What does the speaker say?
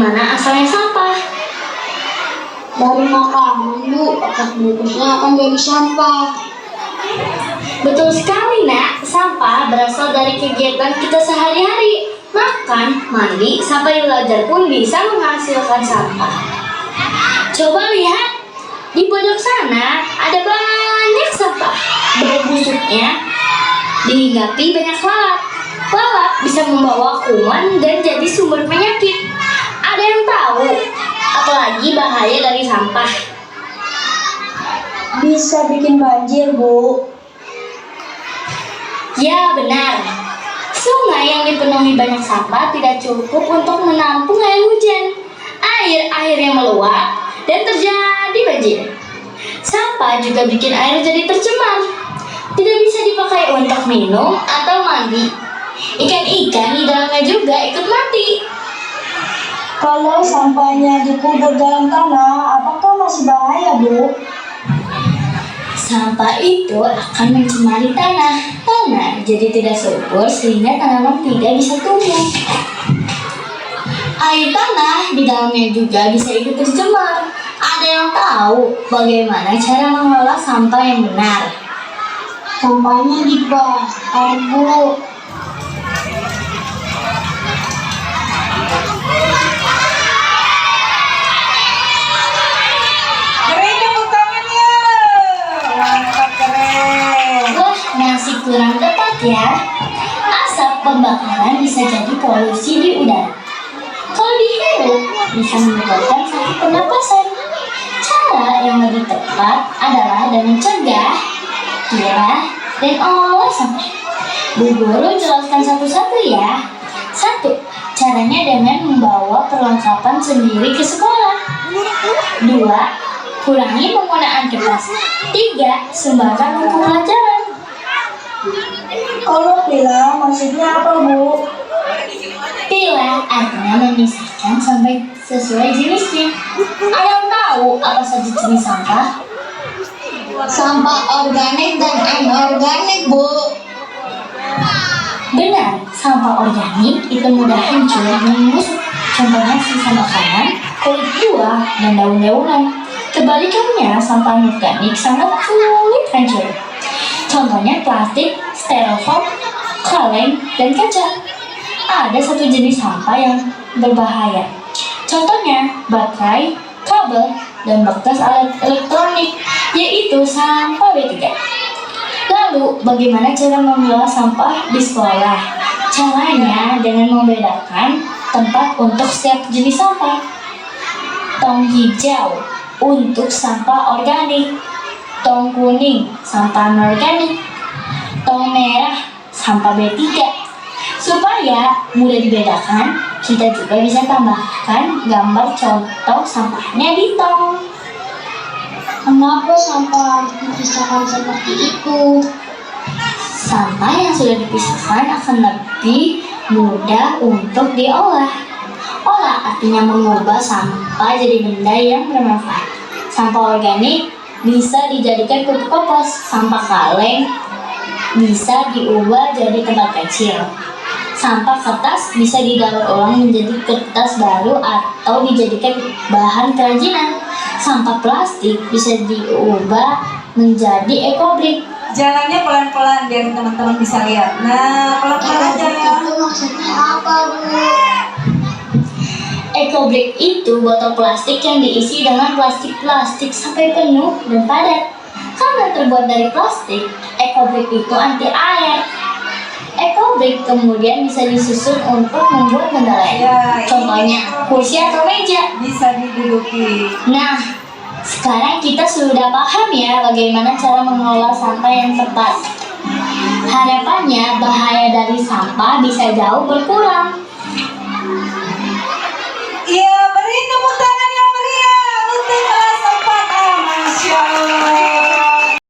mana asalnya sampah? Dari makanan, Bu. Bekas bungkusnya akan jadi sampah. Betul sekali, Nak. Sampah berasal dari kegiatan kita sehari-hari. Makan, mandi, sampai belajar pun bisa menghasilkan sampah. Coba lihat, di pojok sana ada banyak sampah. Bau busuknya dihinggapi banyak lalat. Lalat bisa membawa kuman dan jadi sumber penyakit. Ada yang tahu apalagi bahaya dari sampah? Bisa bikin banjir, Bu. Ya, benar. Sungai yang dipenuhi banyak sampah tidak cukup untuk menampung air hujan. Air akhirnya meluap dan terjadi banjir. Sampah juga bikin air jadi tercemar. Tidak bisa dipakai untuk minum atau mandi. Ikan-ikan di dalamnya juga ikut mati. Kalau sampahnya dikubur dalam tanah, apakah masih bahaya, Bu? Sampah itu akan mencemari tanah. Tanah jadi tidak subur sehingga tanaman tidak bisa tumbuh. Air tanah di dalamnya juga bisa ikut tercemar. Ada yang tahu bagaimana cara mengelola sampah yang benar? Sampahnya dibakar, Bu. Keren tepuk tangannya. Mantap, keren. Wah, masih kurang tepat ya. Asap pembakaran bisa jadi polusi di udara. Kalau dihirup, bisa menyebabkan sakit pernapasan. Cara yang lebih tepat adalah dengan mencegah, kira, dan olah sampah. Bu Guru jelaskan satu-satu ya. 1. Caranya dengan membawa perlengkapan sendiri ke sekolah. 2. Kurangi penggunaan kertas. 3. Sumbangkan buku pelajaran. Kalau pilah maksudnya apa, Bu? Pilah artinya memisahkan sampai sesuai jenisnya. Ada yang tahu apa saja jenis sampah? Sampah organik dan anorganik, Bu. Benar, sampah organik itu mudah hancur dan membusuk. Contohnya sisa makanan, kulit buah, dan daun-daunan. Kebalikannya, sampah anorganik sangat sulit hancur. Contohnya plastik, styrofoam, kaleng, dan kaca. Ada satu jenis sampah yang berbahaya. Contohnya baterai, kabel, dan bekas alat elektronik, yaitu sampah B3. Lalu, bagaimana cara memilah sampah di sekolah? Caranya dengan membedakan tempat untuk setiap jenis sampah. Tong hijau untuk sampah organik, tong kuning sampah anorganik, tong merah sampah B3. Supaya mudah dibedakan, kita juga bisa tambahkan gambar contoh sampahnya di tong. Kenapa sampah dipisahkan seperti itu? Sampah yang sudah dipisahkan akan lebih mudah untuk diolah. Olah artinya mengubah sampah jadi benda yang bermanfaat. Sampah organik bisa dijadikan pupuk kompos. Sampah kaleng bisa diubah jadi tempat kecil. Sampah kertas bisa didaur ulang menjadi kertas baru atau dijadikan bahan kerajinan. Sampah plastik bisa diubah menjadi ekobrik. Jalannya pelan-pelan biar teman-teman bisa lihat. Nah, pelan-pelan aja ya. Itu maksudnya apa, Bu? Ekobrik itu botol plastik yang diisi dengan plastik sampai penuh dan padat. Karena terbuat dari plastik, ekobrik itu anti air. Ekobrik kemudian bisa disusun untuk membuat benda lain. Ya, Contohnya kursi atau meja. Bisa diduduki. Nah, sekarang kita sudah paham ya bagaimana cara mengelola sampah yang tepat. Harapannya bahaya dari sampah bisa jauh berkurang. Iya, beri tepuk tangan yang meriah untuk kelas 4A. Masya Allah.